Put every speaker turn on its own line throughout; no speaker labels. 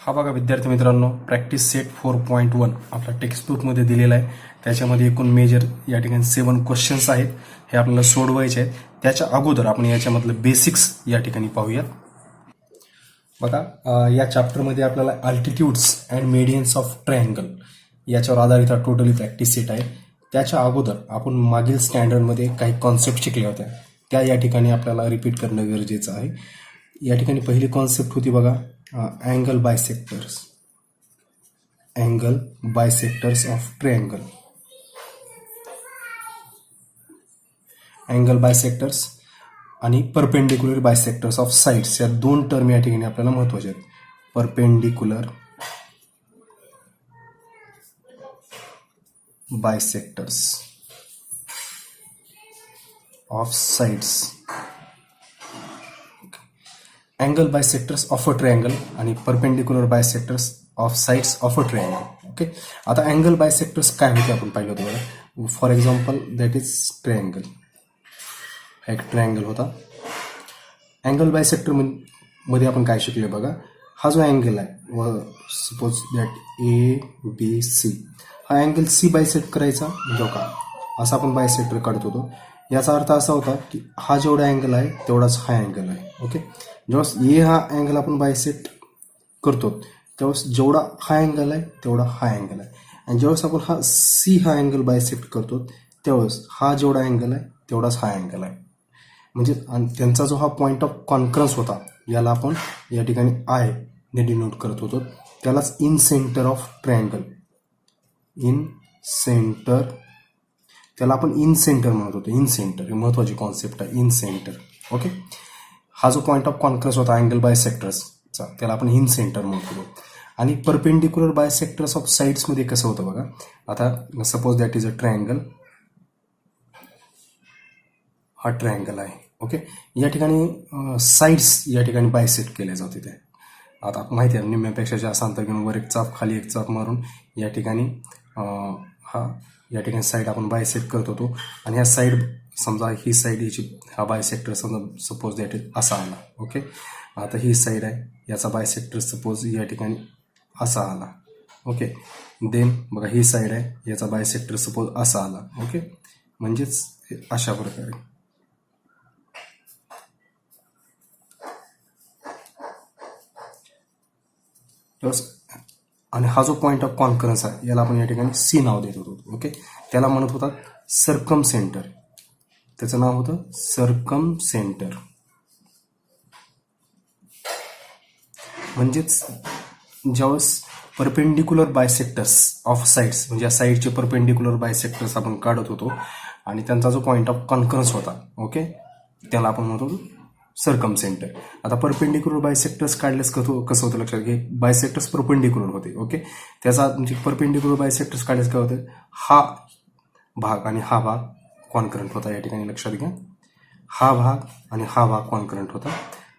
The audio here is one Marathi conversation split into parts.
हा बघा विद्यार्थी मित्रांनो, प्रॅक्टिस सेट 4.1 आपल्या टेक्स्टबुकमध्ये दिलेला आहे. त्याच्यामध्ये एकूण मेजर या ठिकाणी 7 क्वेश्चन्स आहेत. हे आपल्याला सोडवायचे आहेत. त्याच्या अगोदर आपण याच्यामधलं बेसिक्स या ठिकाणी पाहूया. बघा, या चॅप्टरमध्ये आपल्याला अल्टिट्यूड्स अँड मेडियन्स ऑफ ट्रायंगल याच्यावर आधारित हा टोटली प्रॅक्टिस सेट आहे. त्याच्या अगोदर आपण मागील स्टँडर्डमध्ये काही कॉन्सेप्ट शिकल्या होत्या, त्या या ठिकाणी आपल्याला रिपीट करणं गरजेचं आहे. या ठिकाणी पहिली कॉन्सेप्ट होती बघा, angle bisectors. Angle bisectors of triangle. Angle bisectors आणि परपेंडिक्युलर बायसेक्टर्स ऑफ साइड्स या दोन टर्म या ठिकाणी आपल्याला महत्वाचे आहेत. Perpendicular bisectors of sides. Angle bisectors of a triangle आणि perpendicular bisectors of sides of a triangle. Okay, आता अँगल बायसेक्टर्स काय होते आपण पाहिलं होतं बघा. For example that is triangle. हा एक ट्रायंगल होता. अँगल बायसेक्टर मध्ये आपण काय शिकले बघा. हा जो अँगल आहे व suppose that A B C, हा अँगल सी बायसेक्ट करायचा म्हणजे का असा आपण बायसेक्टर काढत होतो. याचा अर्थ असा होता की हा जेवढा अँगल आहे तेवढाच हा अँगल आहे. ओके, जेव्हा ए हा अँगल आपण बायसेक्ट करतो तेव्हा जेवढा हा अँगल आहे तेवढा हा अँगल आहे, आणि जेव्हा आपण हा सी हा अँगल बायसेक्ट करतो तेव्हाच हा जेवढा अँगल आहे तेवढाच हा अँगल आहे. म्हणजे त्यांचा जो हा पॉईंट ऑफ कॉन्फरन्स होता याला आपण या ठिकाणी आय ने डिनोट करत होतो. त्यालाच in centre of triangle, in centre, त्याला आपण इन सेंटर म्हणत होतो. इन सेंटर ही महत्वाची कॉन्सेप्ट आहे. In centre. ओके, हा जो पॉईंट ऑफ कॉन्फरन्स होता अँगल बायसेक्टर्सचा त्याला आपण इन सेंटर म्हणत होतो. आणि परपेंडिक्युलर बायसेक्टर्स ऑफ साइड्समध्ये कसं होतं बघा. आता suppose that is a triangle. हा ट्रायंगल आहे. ओके, या ठिकाणी साइड्स या ठिकाणी बायसेक्ट केल्या जाते. ते आता माहिती आहे निम्म्यापेक्षा जास्त अंतर घेऊन वर एक चाप खाली एक चाप मारून या ठिकाणी या ठिकाणी साईड आपण बायसेक्ट करत होतो. आणि ह्या साईड समजा ही साईड याची हा बायसेक्टर समजा सपोज दॅट इज असा आला. ओके, आता ही साईड आहे याचा बायसेक्टर सपोज या ठिकाणी असा आला. ओके, देन बघा ही साईड आहे याचा बायसेक्टर सपोज असा आला. ओके, म्हणजेच अशा प्रकारे. आणि हा जो पॉईंट ऑफ कॉन्फरन्स आहे याला आपण या ठिकाणी सी नाव देत होतो. ओके, त्याला म्हणत होता सर्कम सेंटर. त्याचं नाव होतं सर्कम सेंटर. म्हणजेच ज्यावेळेस परपेंडिक्युलर बायसेक्टर्स ऑफ साइड्स म्हणजे या साईडचे परपेंडिक्युलर बायसेक्टर्स आपण काढत होतो आणि त्यांचा जो पॉईंट ऑफ कॉन्फरन्स होता, ओके, त्याला आपण म्हणतो सर्कम सेंटर. आता परपेंडिक्युलर बायसेक्टर्स काढल्यास कसं होतं लक्षात घे. बायसेक्टर्स परपेंडिक्युलर होते. ओके, त्याचा म्हणजे परपेंडिक्युलर बायसेक्टर्स काढल्यास काय होतं, हा भाग आणि हा भाग कॉन्करंट होता. या ठिकाणी लक्षात घ्या, हा भाग आणि हा भाग कॉन्करंट होता.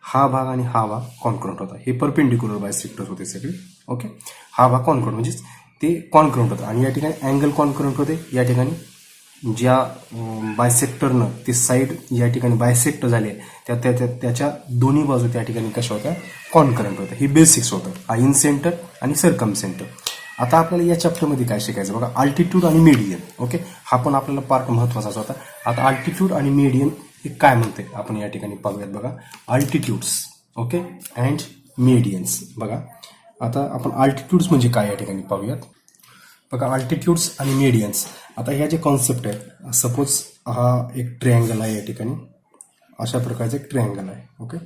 हा भाग आणि हा भाग कॉन्करंट होता. हे परपेंडिक्युलर बायसेक्टर्स होते सगळे. ओके, हा भाग कॉन्करंट म्हणजेच ते कॉन्करंट होतं. आणि या ठिकाणी अँगल कॉन्करंट होते. या ठिकाणी ज्या बायसेक्टरनं ते साईड या ठिकाणी बायसेक्ट झाले त्याच्या दोन्ही बाजू त्या ठिकाणी कशा होत्या, कॉन्करंट होत्या. ही बेसिक्स होतं, हा इन सेंटर आणि सर्कम सेंटर. आता आपल्याला या चॅप्टरमध्ये काय शिकायचं बघा, अल्टिट्यूड आणि मीडियन. ओके, हा पण आपल्याला पार्ट महत्वाचाच होता. आता अल्टिट्यूड आणि मीडियन हे काय म्हणते आपण या ठिकाणी पाहूयात बघा. Altitudes, okay, and medians. बघा, आता आपण अल्टिट्यूड्स म्हणजे काय या ठिकाणी पाहूयात. बघा, अल्टिट्यूड्स आणि मीडियन्स. आता ह्या जे कॉन्सेप्ट आहेत, सपोज हा एक ट्रायंगल आहे या ठिकाणी, अशा प्रकारचं एक ट्रायंगल आहे. ओके,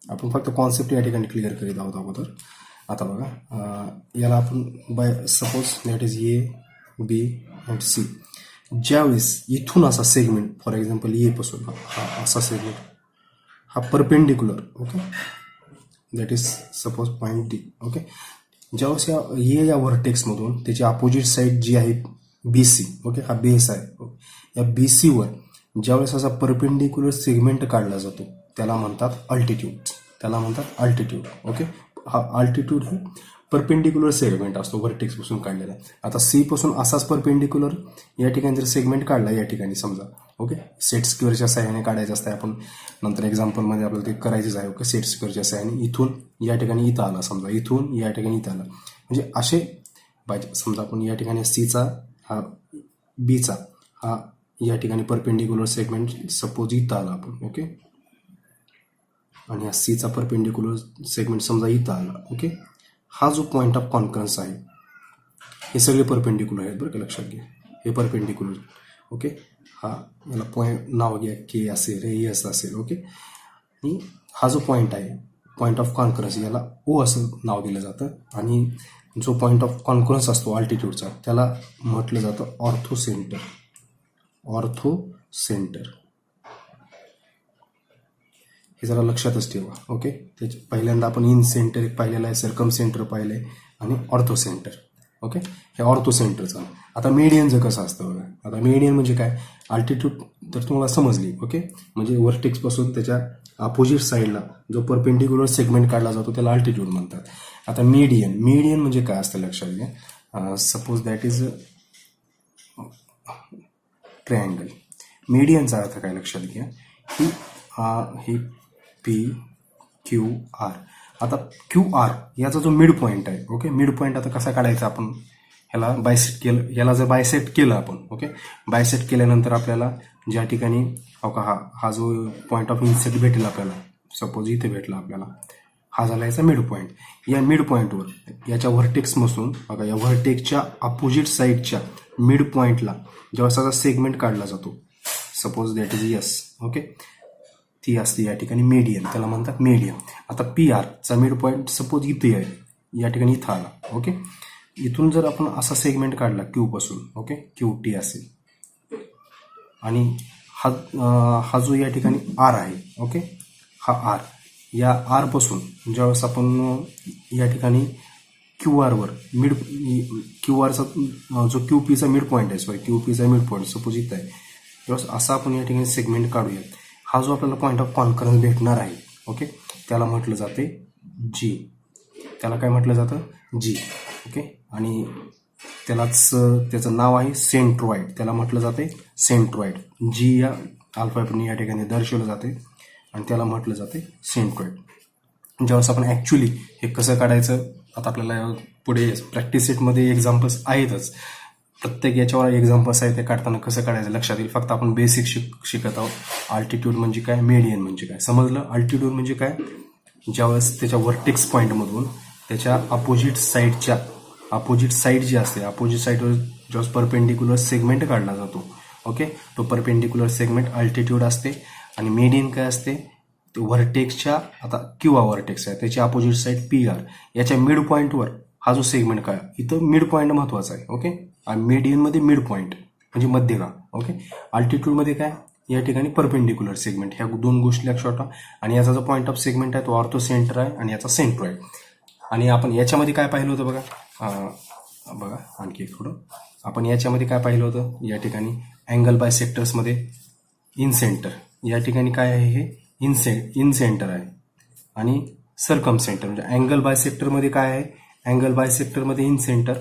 आपण फक्त कॉन्सेप्ट या ठिकाणी क्लिअर करीत आहोत अगोदर. आता बघा, याला आपण by suppose that is A B and C. ज्यावेळेस इथून असा सेगमेंट, फॉर एक्झाम्पल ए पासून हा असा सेगमेंट, हा perpendicular, okay, that is suppose point D. Okay, ज्यावेळेस या व्हर्टेक्समधून त्याची अपोजिट साईड जी आहे बी सी, ओके, हा बेस आहे. या बी सीवर ज्यावेळेस असा परपेंडिक्युलर सेगमेंट काढला जातो त्याला म्हणतात अल्टिट्यूड. त्याला म्हणतात अल्टिट्यूड. ओके, हा अल्टिट्यूड ही परपेंडिक्युलर सेगमेंट असतो व्हर्टेक्स पासून काढलेला. आता सी पासून असाच परपेंडिक्युलर या ठिकाणी जर सेगमेंट काढला या ठिकाणी समजा, ओके, सेट स्क्वेअरच्या सहाय्याने काढायचं असतं. आपण नंतर एक्झाम्पलमध्ये आपल्याला ते करायचंच आहे. ओके, सेट स्क्वेअरच्या सहाय्याने इथून या ठिकाणी इथं आला, समजा इथून या ठिकाणी इथं आला, म्हणजे असे पाहिजे. समजा आपण या ठिकाणी सीचा हा बीचा हा या ठिकाणी परपेंडिक्युलर सेगमेंट सपोज इथं आला आपण, ओके, आणि हा सीचा परपेंडिक्युलर सेगमेंट समजा इथं आला. ओके, हा जो पॉईंट ऑफ कॉन्करन्स आहे हे सगळे परपेंडिक्युलर आहेत बरं का, लक्षात घ्या. हे परपेंडिक्युलर, ओके, हा याला पॉईंट नाव घ्या के असेल, हे एस असेल. ओके, आणि हा जो पॉईंट आहे पॉईंट ऑफ कॉन्करन्स याला ओ असं नाव दिलं जातं. आणि जो पॉईंट ऑफ कॉन्करन्स असतो अल्टिट्यूडचा त्याला म्हटलं जातं ऑर्थो सेंटर. ऑर्थो सेंटर हे जरा लक्षातच ठेवा. ओके, त्याच्या पहिल्यांदा आपण इन सेंटर एक पाहिलेलं आहे, सर्कम सेंटर पाहिलंय आणि ऑर्थो सेंटर. ओके, हे ऑर्थो सेंटरचं. आता मीडियनचं कसं असतं बघा. आता मीडियन म्हणजे काय, अल्टिट्यूड तर तुम्हाला समजली. ओके, म्हणजे व्हर्टेक्स पासून त्याच्या अपोजिट साईडला जो परपेंडिक्युलर सेगमेंट काढला जातो त्याला अल्टिट्यूड म्हणतात. आता मीडियन म्हणजे काय असतं लक्षात घ्या. Suppose that is triangle. मीडियनचा अर्थ काय लक्षात घ्या, ही पी क्यू आर. आता क्यू आर याचा जो मिड पॉईंट आहे, ओके, मिड पॉईंट आता कसा काढायचा आपण, ह्याला बायसेट केलं, याला जर बायसेट केलं आपण, ओके, बायसेट केल्यानंतर आपल्याला ज्या ठिकाणी हा जो पॉईंट ऑफ इन्सेट भेटेल आपल्याला, सपोज इथे भेटला आपल्याला, हा झाला याचा मिड पॉईंट. या मिड पॉईंटवर याच्या व्हर्टेक्सपासून बघा, या व्हर्टेक्सच्या अपोजिट साईडच्या मिड पॉईंटला जेव्हा सगळा सेगमेंट काढला जातो, suppose that is yes, okay, ती असते या ठिकाणी मीडियन, त्याला म्हणतात मीडियन. आता पी आरचा मिड पॉईंट सपोज इथे आहे, या ठिकाणी इथं आला. ओके, इथून जर आपण असा सेगमेंट काढला क्यू पासून, ओके, क्यू टी असेल, आणि हा जो या ठिकाणी आर आहे, ओके, हा आर, या आर पासून ज्यावेळेस आपण या ठिकाणी क्यू आरवर मिड, क्यू आरचा जो क्यू पीचा मिड पॉईंट आहे, सॉरी क्यू पीचा मिड पॉईंट सपोज इथं आहे, त्यावेळेस असा आपण या ठिकाणी सेगमेंट काढूया. हा जो आपल्याला पॉईंट ऑफ कॉन्करन्स भेटणार आहे, ओके, त्याला म्हटलं जाते जी. त्याला काय म्हटलं जातं, जी. ओके, आणि त्याचं नाव आहे सेंट्रॉइड. त्याला म्हटलं जाते सेंट्रॉइड. जी या अल्फाबेटने या ठिकाणी दर्शवलं जाते आणि त्याला म्हटलं जाते सेंट्रॉइड. ज्यावेळेस आपण ॲक्च्युली हे कसं काढायचं, आता आपल्याला पुढे प्रॅक्टिस सेटमध्ये एक्झाम्पल्स आहेतच, प्रत्येक याच्यावर एक्झाम्पल्स आहे, ते काढताना कसं काढायचं लक्षात येईल. फक्त आपण बेसिक शिकत आहोत. अल्टिट्यूड म्हणजे काय, मीडियन म्हणजे काय समजलं. अल्टिट्यूड म्हणजे काय, ज्यावेळेस त्याच्या व्हर्टेक्स पॉईंटमधून त्याच्या अपोजिट साईड जी असते, अपोजिट साईडवर ज्यावेळेस परपेंडिक्युलर सेगमेंट काढला जातो, ओके, तो परपेंडिक्युलर सेगमेंट अल्टिट्यूड असते. आणि मीडियन काय असते, ते व्हर्टेक्सच्या, आता किंवा व्हर्टेक्स आहे त्याची अपोजिट साईड पी आर, याच्या मिड पॉईंटवर हा जो सेगमेंट काय, इथं मिड पॉईंट महत्वाचा आहे. ओके, आणि मीडियनमध्ये मिड पॉईंट म्हणजे मध्यगा. ओके, अल्टिट्यूडमध्ये काय, या ठिकाणी परपेंडिक्युलर सेगमेंट. ह्या दोन गोष्टी लक्षात ठेवा. आणि याचा जो पॉईंट ऑफ सेगमेंट आहे तो ऑर्थो सेंटर आहे आणि याचा सेंट्रॉइड. आणि आपण याच्यामध्ये काय पाहिलं होतं बघा, आणखी एक थोडं आपण याच्यामध्ये काय पाहिलं होतं, या ठिकाणी अँगल बाय सेक्टर्समध्ये इन सेंटर, या ठिकाणी काय आहे, हे इन सेंटर आहे. आणि सरकम सेंटर म्हणजे अँगल बाय सेक्टरमध्ये काय आहे, अँगल बायसेक्टरमध्ये इन सेंटर,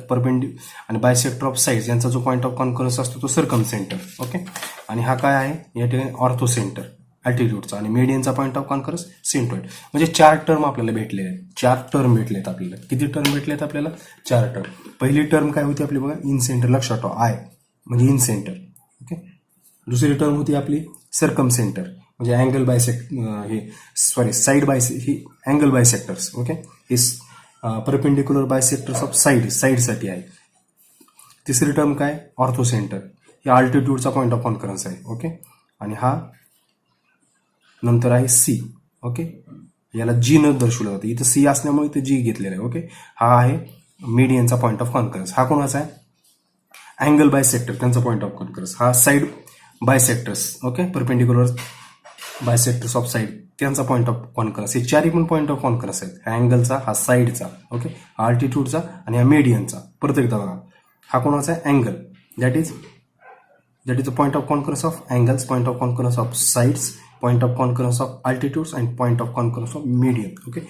आणि बायसेक्टर ऑफ साईड्स यांचा जो पॉईंट ऑफ कॉन्करन्स असतो तो सर्कम सेंटर. ओके, आणि हा काय आहे या ठिकाणी ऑर्थो सेंटर अल्टिट्यूडचा, आणि मीडियनचा पॉईंट ऑफ कॉन्करन्स सेंट्रॉइड. म्हणजे 4 टर्म आपल्याला भेटले आहेत. 4 टर्म भेटलेत आपल्याला. किती टर्म भेटलेत आपल्याला, 4 टर्म. पहिली टर्म काय होती आपली बघा, इन सेंटर, लक्षात ठेवा, आय म्हणजे इन सेंटर. ओके, दुसरी टर्म होती आपली सर्कम सेंटर म्हणजे अँगल ही अँगल बायसेक्टर्स. ओके, हे परपेंडिक्युलर बायसेक्टर्स ऑफ साईडसाठी आहे. तिसरी टर्म काय, ऑर्थो सेंटर, हे अल्टिट्यूडचा पॉईंट ऑफ कॉन्करन्स आहे. ओके, आणि हा नंतर आहे सी. ओके, याला जी न दर्शवलं जातं, इथं सी असल्यामुळे इथं जी घेतलेलं आहे. ओके, हा आहे मीडियनचा पॉईंट ऑफ कॉन्करन्स. हा कोणाचा आहे, अँगल बायसेक्टर, त्यांचा पॉईंट ऑफ कॉन्करन्स. हा side bisectors, okay, perpendicular bisectors of side, त्यांचा पॉईंट ऑफ कॉन्करन्स. हे 4 पण पॉईंट ऑफ कॉन्करन्स आहेत. हा अँगलचा, हा साईडचा, ओके, हा अल्टिट्यूडचा आणि हा मीडियनचा. परत एकदा बघा, हा कोणाचा आहे, angle, that is the point of concurrence of angles, point of concurrence of sides, point of concurrence of altitudes and point of concurrence of median. Okay,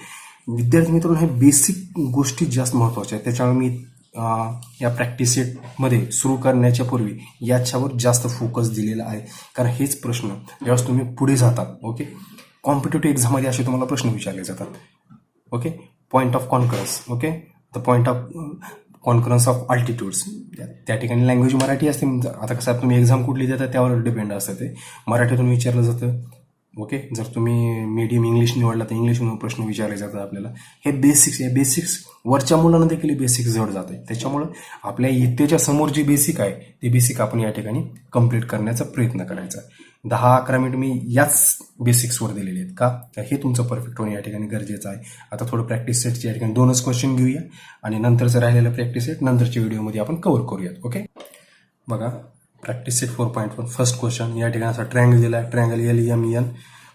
विद्यार्थी मित्रांनो, हे बेसिक गोष्टी जास्त महत्त्वाच्या आहेत. त्याच्यामुळे मी या प्रॅक्टिस सेटमध्ये सुरू करण्याच्या पूर्वी याच्यावर जास्त फोकस दिलेला आहे. कारण हेच प्रश्न ज्यावेळेस तुम्ही पुढे जातात, ओके, कॉम्पिटेटिव्ह एक्झाममध्ये असे तुम्हाला प्रश्न विचारले जातात. Okay, point of concurrence, okay, the point of concurrence of altitudes. त्या ठिकाणी लँग्वेज मराठी असते. आता कसं तुम्ही एक्झाम कुठली देता त्यावर डिपेंड असतं. ते मराठीतून विचारलं जातं. ओके, जर तुम्ही मीडियम इंग्लिश निवडला तर इंग्लिशमधून प्रश्न विचारले जातात आपल्याला. हे बेसिक्स, हे बेसिक्स वरच्या मुलांना देखील बेसिक्स जड जाते. त्याच्यामुळं आपल्या इत्तेच्या समोर जे बेसिक आहे ते बेसिक आपण या ठिकाणी कंप्लीट करण्याचा प्रयत्न करायचा. 10-11 मिनिट मी याच बेसिक्सवर दिलेले आहेत. का तर हे तुमचं परफेक्ट होणं या ठिकाणी गरजेचं आहे. आता थोडं प्रॅक्टिस सेटची या ठिकाणी 2च क्वेश्चन घेऊया आणि नंतरचं राहिलेलं प्रॅक्टिस सेट नंतरच्या व्हिडिओमध्ये आपण कव्हर करूयात. ओके, बघा प्रॅक्टिस सेट 4.1 फर्स्ट क्वेश्चन. या ठिकाणी असा ट्रायंगल दिला आहे, triangle LEMN.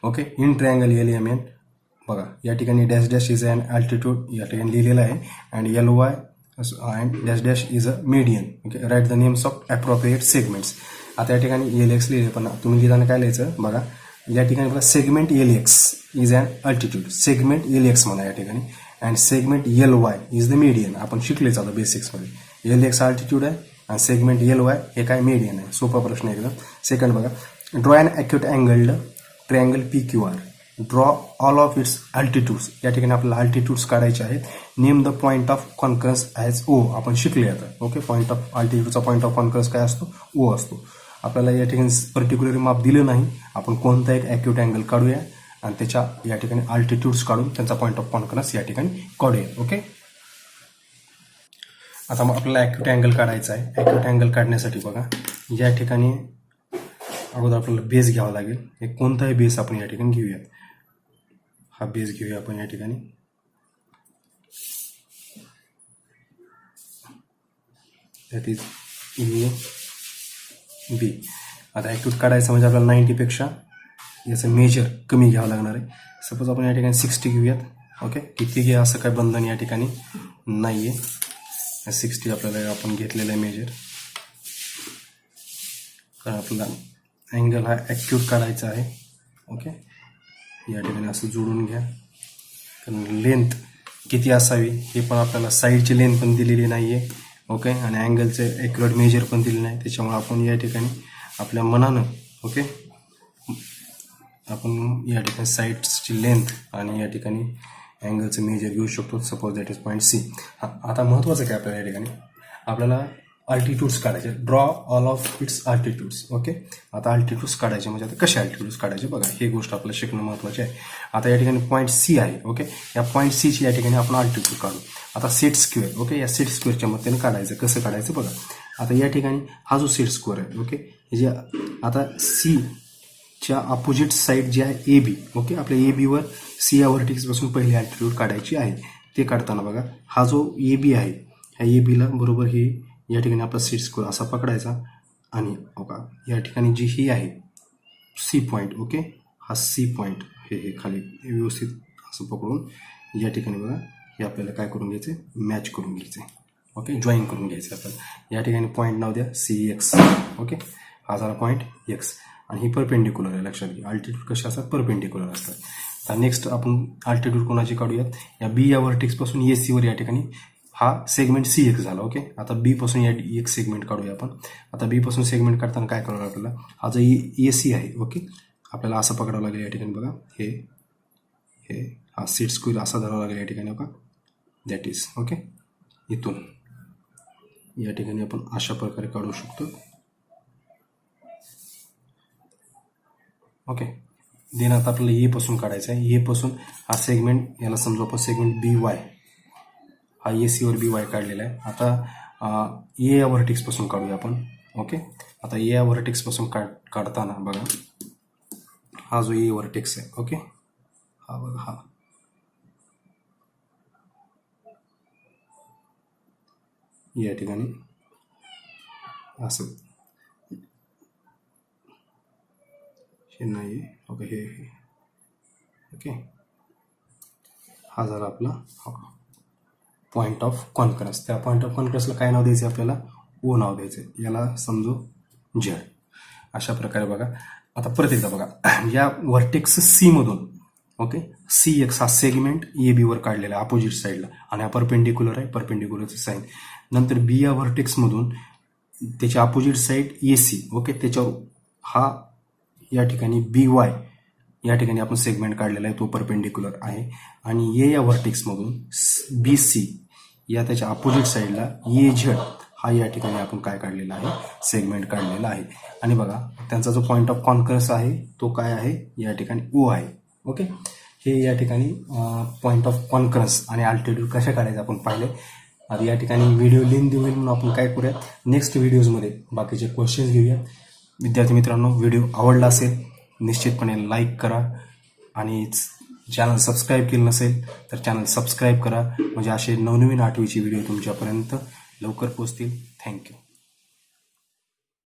Okay, in triangle LEMN बघा या ठिकाणी dash dash is an altitude या ठिकाणी लिहिलेलं आहे and LY and dash dash is a median. Okay, write the names of appropriate segments. आता या ठिकाणी LX लिहिले, पण तुम्ही लिहिताना काय लिहायचं बघा. या ठिकाणी बघा segment LX is an altitude. Segment LX म्हणा या ठिकाणी and segment LY is the median. आपण शिकलेच आता बेसिक्समध्ये. LX अल्टिट्यूड आहे आणि सेगमेंट LY हे काय मीडियन आहे. सोपा प्रश्न आहे एकदम. सेकंड बघा, draw an acute angled triangle PQR. Draw all of its altitudes. या ठिकाणी आपल्याला अल्टिट्यूड्स काढायचे आहेत. Name the point of concurrence as O. आपण शिकले आता. ओके, पॉईंट ऑफ अल्टिट्यूडचा पॉईंट ऑफ कॉन्करन्स काय असतो? O असतो. आपल्याला या ठिकाणी पर्टिक्युलर माप दिलं नाही. आपण कोणता एक ॲक्यूट अँगल काढूया आणि त्याच्या या ठिकाणी अल्टिट्यूड्स काढून त्यांचा पॉईंट ऑफ कॉन्करन्स या ठिकाणी काढूया. ओके, आता मग आपल्याला ॲक्यूट अँगल काढायचा आहे. ॲक्यूट अँगल काढण्यासाठी बघा या ठिकाणी अगोदर आपल्याला बेस घ्यावा लागेल. एक कोणताही बेस आपण या ठिकाणी घेऊयात. हा बेस घेऊया आपण या ठिकाणी. That is AB. आता ॲक्यूट काढायचं म्हणजे आपल्याला 90पेक्षा याचं मेजर कमी घ्यावं लागणार आहे. सपोज आपण या ठिकाणी 60 घेऊयात. ओके, किती घ्या असं काय बंधन या ठिकाणी नाही आहे. 60 आपल्याला आपण घेतलेलं आहे मेजर. कारण आपल्याला अँगल हा ॲक्यूट काढायचा आहे. ओके, या ठिकाणी असं जोडून घ्या. कारण लेंथ किती असावी हे पण आपल्याला साईडची लेंथ पण दिलेली नाही आहे. ओके, आणि अँगलचे ॲक्युरेट मेजर पण दिले नाही. त्याच्यामुळे आपण या ठिकाणी आपल्या मनानं ओके आपण या ठिकाणी साईड्सची लेंथ आणि या ठिकाणी अँगलचं मेजर घेऊ शकतो. Suppose that is point C. आता महत्त्वाचं काय आपल्याला या ठिकाणी आपल्याला अल्टिट्यूड्स काढायचे. Draw all of its altitudes. Okay, आता अल्टिट्यूड्स काढायचे म्हणजे आता कसे अल्टिट्यूड्स काढायचे बघा. हे गोष्ट आपल्याला शिकणं महत्त्वाचे आहे. आता या ठिकाणी पॉईंट C आहे. ओके, या पॉईंट C ची या ठिकाणी आपण अल्टिट्यूड काढू. आता सेट स्क्वेअर. ओके, या सेट स्क्वेअरच्या मदतीने काढायचं. कसं काढायचं बघा. आता या ठिकाणी हा जो सेट स्क्वेअर आहे. ओके, हे जे आता C च्या अपोजिट साईड जी आहे AB. ओके, आपल्या ABवर C या व्हर्टेक्सपासून पहिले अल्टिट्यूड काढायची आहे. ते काढताना बघा हा जो AB आहे ह्या ABला बरोबर हे या ठिकाणी आपला सेट स्क्वेअर असा पकडायचा आणि बघा या ठिकाणी जी ही आहे C पॉईंट. ओके, हा C पॉईंट हे खाली व्यवस्थित असं पकडून या ठिकाणी बघा हे आपल्याला काय करून घ्यायचं, मॅच करून घ्यायचं. ओके, जॉईन करून घ्यायचं आपल्याला. या ठिकाणी पॉईंट नाव द्या CX. ओके, हा झाला पॉईंट X आणि ही परपेंडिक्युलर आहे. लक्षात घ्या अल्टिट्यूड कसे असतात, परपेंडिक्युलर असतात. आता नेक्स्ट आपण अल्टिट्यूड कोणाची काढूयात. या B या व्हर्टेक्सपासून AC वर या ठिकाणी हा सेगमेंट CX झाला. ओके, आता B पासून या एक सेगमेंट काढूया आपण. आता B पासून सेगमेंट काढताना काय करावं आपल्याला, हा जो AC आहे. ओके, आपल्याला असं पकडावं लागेल या ठिकाणी बघा. हे हा सेट स्क्वेअर असा धरावा लागेल या ठिकाणी बघा. दॅट इज ओके, इथून या ठिकाणी आपण अशा प्रकारे काढू शकतो. ओके, देन आता आपल्याला ए पासून काढायचं आहे. ए पासून हा सेगमेंट याला समजू आपण सेगमेंट BY. हा AC वर BY काढलेला आहे. आता ए या व्हर्टेक्सपासून काढूया आपण. ओके, आता ए या व्हर्टेक्सपासून काढताना बघा हा जो ए व्हर्टेक्स आहे. ओके, हा बघा हा या ठिकाणी असं हे नाही. ओके, हे ओके, हा झाला आपला पॉईंट ऑफ कॉन्करन्स. त्या पॉईंट ऑफ कॉन्करन्सला काय नाव द्यायचं आपल्याला, O नाव द्यायचं. याला समजू Z. अशा प्रकारे बघा. आता परत एकदा बघा या व्हर्टेक्स C मधून ओके. CX हा सेगमेंट AB वर काढलेला आहे अपोजिट साईडला आणि हा परपेंडिक्युलर आहे, परपेंडिक्युलरचं साईन. नंतर B या व्हर्टेक्समधून त्याच्या अपोजिट साईड AC, ओके, त्याच्यावर हा या ठिकाणी BY या ठिकाणी आपण सेगमेंट काढलेला आहे, तो परपेंडिक्युलर आहे. आणि A या व्हर्टेक्समधून BC या त्याच्या अपोजिट साईडला AZ हा या ठिकाणी आपण काय काढलेला आहे, सेगमेंट काढलेला आहे. आणि बघा त्यांचा जो पॉईंट ऑफ कॉन्करन्स आहे तो काय आहे, या ठिकाणी O आहे. ओके, हे या ठिकाणी पॉईंट ऑफ कॉन्करन्स आणि अल्टिट्यूड कशा काढायचं आपण पाहिले. आता या ठिकाणी व्हिडिओ लेंदी होईल म्हणून आपण काय करूयात, नेक्स्ट व्हिडिओजमध्ये बाकीचे क्वेश्चन्स घेऊयात. विद्यार्थी मित्रांनो, व्हिडिओ आवडला असेल निश्चितपणे लाईक करा आणि चॅनल सबस्क्राईब केलं नसेल तर चॅनल सबस्क्राईब करा, म्हणजे असे नवनवीन 8वीचे व्हिडिओ तुमच्यापर्यंत लवकर पोहोचतील. थँक्यू.